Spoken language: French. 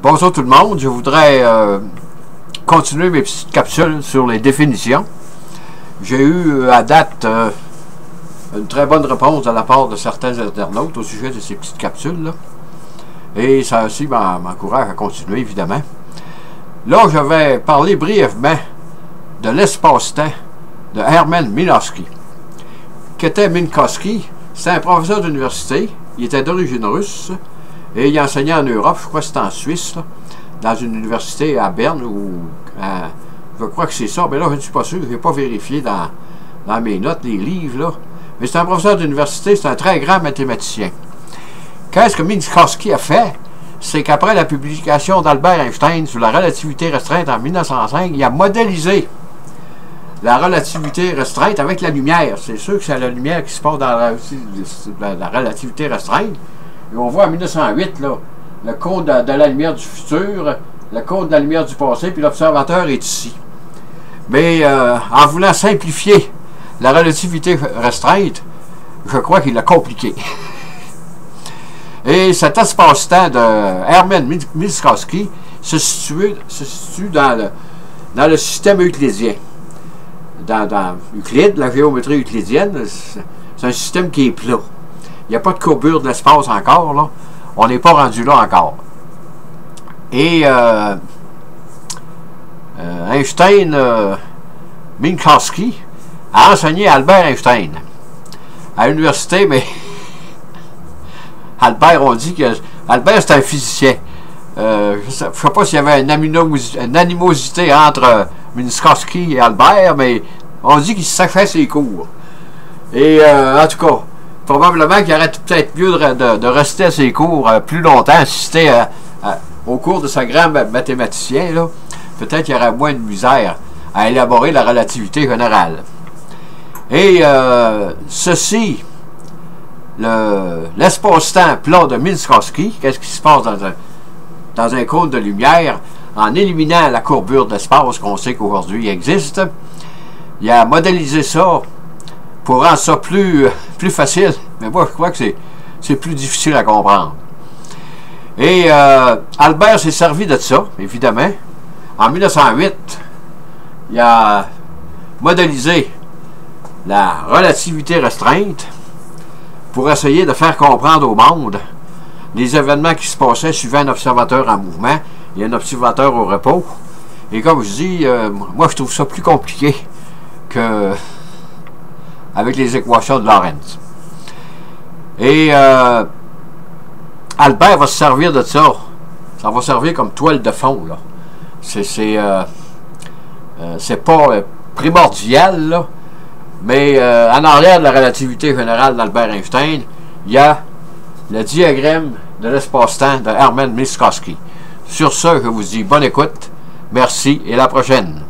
Bonjour tout le monde, je voudrais continuer mes petites capsules sur les définitions. J'ai eu à date une très bonne réponse de la part de certains internautes au sujet de ces petites capsules-là. Et ça aussi m'encourage à continuer, évidemment. Là, je vais parler brièvement de l'espace-temps de Herman Minkowski. Qu'était Minkowski? C'est un professeur d'université. Il était d'origine russe et il enseignait en Europe, je crois que c'était en Suisse, là, dans une université à Berne, ou je crois que c'est ça, mais là je ne suis pas sûr, je n'ai pas vérifié dans mes notes, les livres, là. Mais c'est un professeur d'université, c'est un très grand mathématicien. Qu'est-ce que Minkowski a fait? C'est qu'après la publication d'Albert Einstein sur la relativité restreinte en 1905, il a modélisé la relativité restreinte avec la lumière. C'est sûr que c'est la lumière qui se passe dans la relativité restreinte. Et on voit en 1908 là, le cône de la lumière du futur, le cône de la lumière du passé, puis l'observateur est ici. Mais en voulant simplifier la relativité restreinte, je crois qu'il l'a compliqué. Et cet espace-temps de Herman Minkowski se situe dans le système euclidien. Dans Euclide, la géométrie euclidienne, c'est un système qui est plat. Il n'y a pas de courbure de l'espace encore, là. On n'est pas rendu là encore. Et Minkowski a enseigné à Albert Einstein à l'université, mais Albert, on dit que Albert c'est un physicien. Je ne sais pas s'il y avait une animosité entre Minkowski et Albert, mais on dit qu'il sachait ses cours. Et en tout cas, probablement qu'il aurait peut-être mieux de rester à ses cours plus longtemps, assister au cours de ce grand mathématicien, là. Peut-être qu'il y aurait moins de misère à élaborer la relativité générale. Et ceci, l'espace-temps plat de Minkowski, qu'est-ce qui se passe dans un cône de lumière, en éliminant la courbure d'espace qu'on sait qu'aujourd'hui existe, il a modélisé ça pour rendre ça plus facile. Mais moi, je crois que c'est plus difficile à comprendre. Et Albert s'est servi de ça, évidemment. En 1908, il a modélisé la relativité restreinte pour essayer de faire comprendre au monde les événements qui se passaient suivant un observateur en mouvement et un observateur au repos. Et comme je dis, moi je trouve ça plus compliqué que avec les équations de Lorentz. Et Albert va se servir de ça. Ça va servir comme toile de fond, là. C'est pas primordial, là, mais en arrière de la relativité générale d'Albert Einstein, il y a le diagramme de l'espace-temps de Herman Minkowski. Sur ce, je vous dis bonne écoute, merci et à la prochaine.